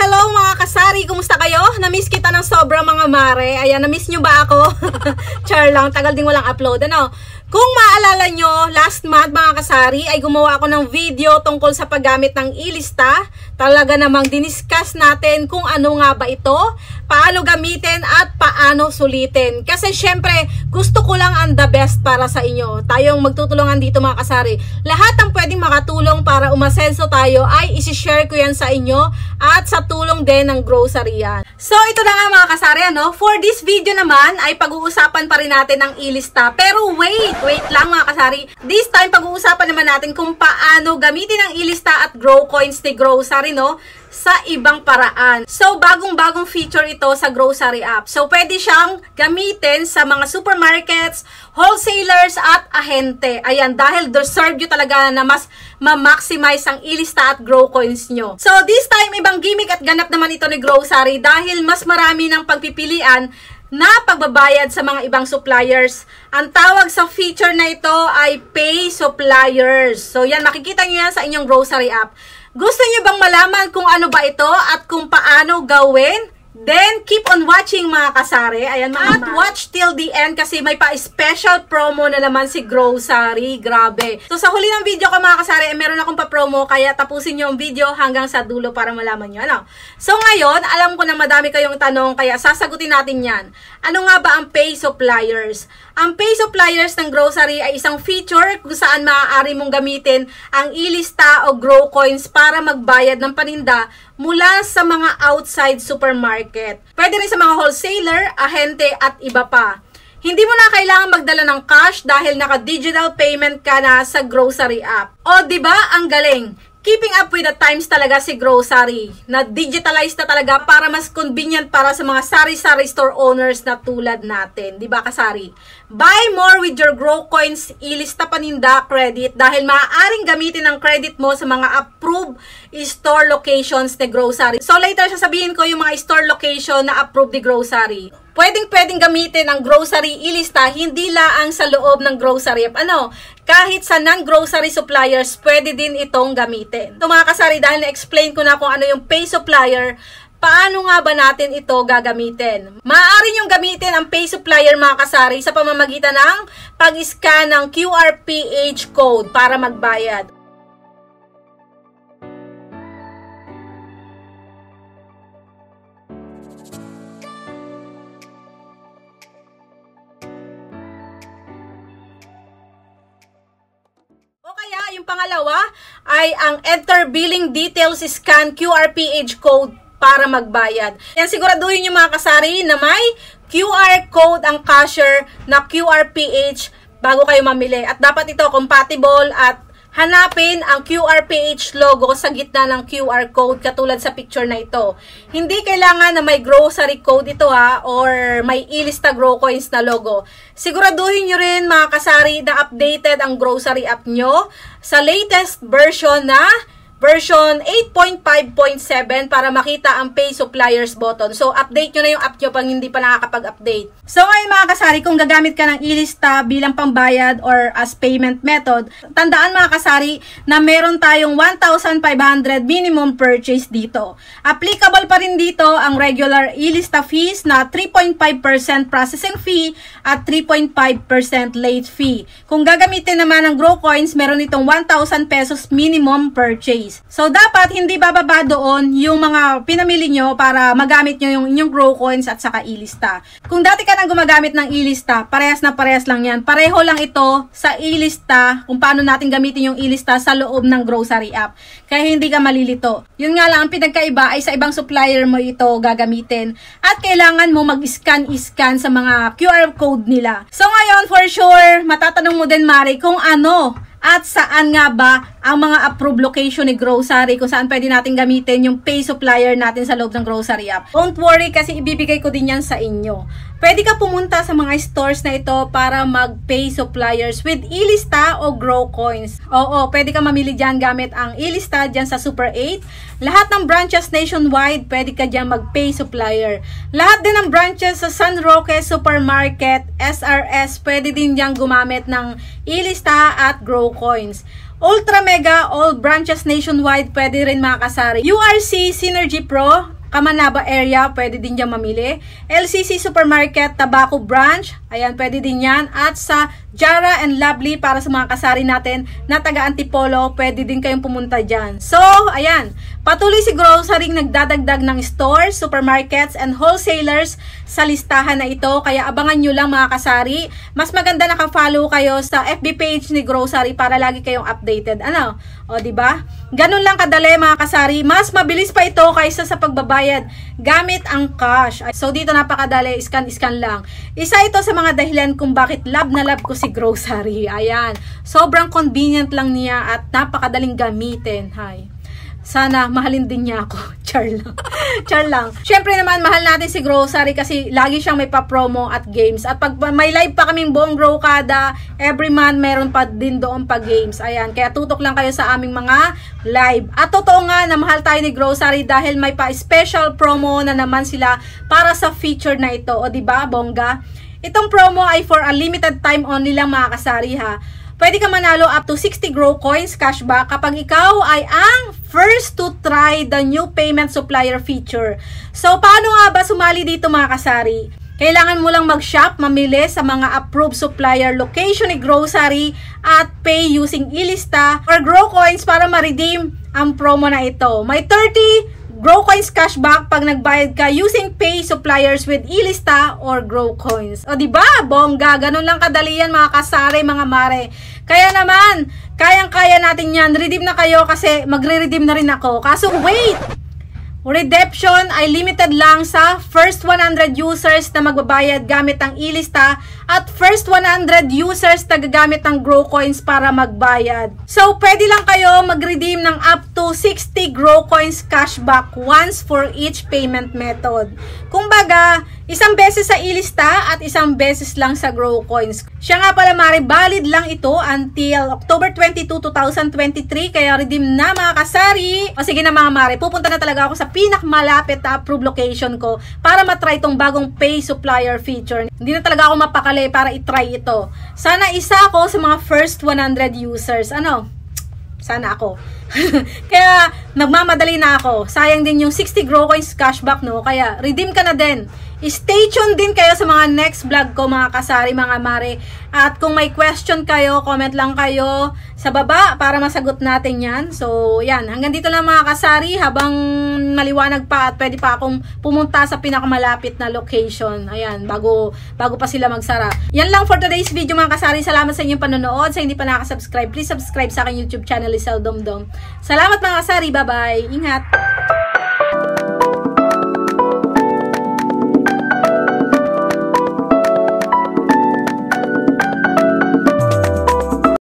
Hello mga kasari! Kumusta kayo? Namiss kita ng sobra mga mare. Ayan, namiss nyo ba ako? Char lang, tagal din walang upload. Ano? Kung maalala nyo, last month mga kasari ay gumawa ako ng video tungkol sa paggamit ng ilista. Talaga namang diniscuss natin kung ano nga ba ito, paano gamitin at paano sulitin. Kasi syempre, gusto ko lang ang the best para sa inyo. Tayong magtutulungan dito mga kasari. Lahat ng pwedeng makatulong para umasenso tayo ay isi-share ko yan sa inyo at sa tulong din ng grocery yan. So ito na nga mga kasari, ano? For this video naman ay pag-uusapan pa rin natin ang ilista. Pero wait lang mga kasari. This time pag-uusapan naman natin kung paano gamitin ang ilista at grow coins ni grocery, no? Sa ibang paraan. So, bagong-bagong feature ito sa grocery app. So, pwede siyang gamitin sa mga supermarkets, wholesalers, at ahente. Ayan, dahil deserve nyo talaga na mas ma-maximize ang ilista at grow coins nyo. So, this time, ibang gimmick at ganap naman ito ni grocery dahil mas marami ng pagpipilian na pagbabayad sa mga ibang suppliers. Ang tawag sa feature na ito ay Pay Suppliers. So, yan, makikita nyo yan sa inyong grocery app. Gusto nyo bang malaman kung ano ba ito at kung paano gawin? Then, keep on watching mga kasari. Ayan mga at watch till the end kasi may pa-special promo na naman si grocery. Grabe. So, sa huli ng video ko mga kasari, meron akong pa-promo kaya tapusin nyo ang video hanggang sa dulo para malaman nyo. Ano? So, ngayon, alam ko na madami kayong tanong kaya sasagutin natin yan. Ano nga ba ang Pay Suppliers? Ang Pay Suppliers ng grocery ay isang feature kung saan maaari mong gamitin ang ilista o grow coins para magbayad ng paninda mula sa mga outside supermarket. Pwede rin sa mga wholesaler, ahente at iba pa. Hindi mo na kailangan magdala ng cash dahil naka-digital payment ka na sa grocery app. O, di ba? Ang galing! Keeping up with the times talaga si grocery. Na-digitalize na talaga para mas convenient para sa mga sari-sari store owners na tulad natin. Diba kasari? Buy more with your grow coins, ilista paninda, credit dahil maaaring gamitin ang credit mo sa mga approved store locations ni grocery. So later sasabihin ko yung mga store location na approved ni grocery. Pwedeng gamitin ang grocery ilista hindi laang sa loob ng grocery app. Ano? Kahit sa non-grocery suppliers, pwede din itong gamitin. So mga kasari, dahil na-explain ko na kung ano yung Pay Supplier, paano nga ba natin ito gagamitin? Maaari niyong gamitin ang Pay Supplier mga kasari sa pamamagitan ng pag-scan ng QRPH code para magbayad. Yung pangalawa ay ang Enter Billing Details Scan QRPH Code para magbayad. Yan, siguraduhin nyo mga kasari na may QR code ang cashier na QRPH bago kayo mamili. At dapat ito compatible at hanapin ang QRPH logo sa gitna ng QR code katulad sa picture na ito. Hindi kailangan na may grocery code ito ha or may ilista grow coins na logo. Siguraduhin nyo rin mga kasari na updated ang grocery app nyo sa latest version na version 8.5.7 para makita ang Pay Suppliers button. So, update nyo na yung app nyo pag hindi pa nakakapag-update. So, ngayon mga kasari, kung gagamit ka ng ilista bilang pambayad or as payment method, tandaan mga kasari na meron tayong 1,500 minimum purchase dito. Applicable pa rin dito ang regular ilista fees na 3.5% processing fee at 3.5% late fee. Kung gagamitin naman ng grow coins, meron itong 1,000 pesos minimum purchase. So, dapat hindi bababa doon yung mga pinamili nyo para magamit nyo yung inyong grow coins at saka ilista. Kung dati ka nang gumagamit ng ilista, parehas na parehas lang yan. Pareho lang ito sa ilista kung paano natin gamitin yung ilista sa loob ng grocery app. Kaya hindi ka malilito. Yun nga lang, ang pinagkaiba ay sa ibang supplier mo ito gagamitin at kailangan mo mag-scan sa mga QR code nila. So, ngayon, for sure, matatanong mo din, Mari, kung ano at saan nga ba ang mga approved location ni grocery kung saan pwede natin gamitin yung Pay Supplier natin sa loob ng grocery app. Don't worry kasi ibibigay ko din yan sa inyo. Pwede ka pumunta sa mga stores na ito para mag-Pay Suppliers with ilista o grow coins. Oo, pwede ka mamili dyan gamit ang ilista dyan sa Super 8. Lahat ng branches nationwide, pwede ka dyan mag-Pay Supplier. Lahat din ng branches sa San Roque Supermarket, SRS, pwede din dyan gumamit ng ilista at grow coins. Ultra Mega, all branches nationwide, pwede rin mga kasari. URC, Synergy Pro, Kamanaba area, pwede din dyan mamili. LCC Supermarket, Tabaco Branch, ayan, pwede din yan. At sa Jara and Lovely, para sa mga kasari natin na taga Antipolo, pwede din kayong pumunta dyan. So, ayan, patuloy si Grocery nagdadagdag ng stores, supermarkets, and wholesalers sa listahan na ito. Kaya abangan nyo lang mga kasari. Mas maganda naka-follow kayo sa FB page ni Grocery para lagi kayong updated. Ano? O, diba? Ganun lang kadali mga kasari. Mas mabilis pa ito kaysa sa pagbabayad gamit ang cash. So, dito napakadali. Scan lang. Isa ito sa mga dahilan kung bakit love na love ko si Grocery. Ayan. Sobrang convenient lang niya at napakadaling gamitin. Hi. Sana mahalin din niya ako. Char lang. Char lang. Siyempre naman, mahal natin si Grocery kasi lagi siyang may pa-promo at games. At pag may live pa kaming buong Growkada, every month meron pa din doon pa games. Ayan. Kaya tutok lang kayo sa aming mga live. At totoo nga na mahal tayo ni Grocery dahil may pa-special promo na naman sila para sa feature na ito. O diba, bongga? Itong promo ay for a limited time only lang mga kasari ha. Pwede ka manalo up to 60 Grow Coins cashback kapag ikaw ay ang first to try the new payment supplier feature. So, paano nga ba sumali dito mga kasari? Kailangan mo lang mag-shop, mamili sa mga approved supplier location ni Grocery at pay using ilista or Grow Coins para ma-redeem ang promo na ito. May 30 Grow Coins cashback pag nagbayad ka using pay suppliers with ilista or Grow Coins. O diba, bongga, ganun lang kadali yan mga kasari, mga mare. Kaya naman, kayang-kaya natin yan. Redeem na kayo kasi magre-redeem na rin ako. Kaso wait! Redemption ay limited lang sa first 100 users na magbabayad gamit ang ilista at first 100 users na gagamit ng Grow Coins para magbayad. So, pwede lang kayo mag-redeem ng up to 60 Grow Coins cashback once for each payment method. Kumbaga, isang beses sa ilista at isang beses lang sa Grow Coins. Siya nga pala mare, valid lang ito until October 22, 2023. Kaya redeem na mga kasari. O sige na mga mare, pupunta na talaga ako sa pinakamalapit na approved location ko para matry itong bagong pay supplier feature. Hindi na talaga ako mapakali para itry ito. Sana isa ako sa mga first 100 users. Ano? Sana ako. Kaya nagmamadali na ako. Sayang din yung 60 Grow Coins cashback, no? Kaya redeem ka na din. Stay tuned din kayo sa mga next vlog ko mga kasari, mga mare. At kung may question kayo, comment lang kayo sa baba para masagot natin yan. So, yan. Hanggang dito lang mga kasari habang maliwanag pa at pwede pa akong pumunta sa pinakamalapit na location. Ayan, bago pa sila magsara. Yan lang for today's video mga kasari. Salamat sa inyong panonood. Sa hindi pa nakasubscribe, please subscribe sa aking YouTube channel, Lisel Domdom. Salamat mga kasari. Bye-bye. Ingat!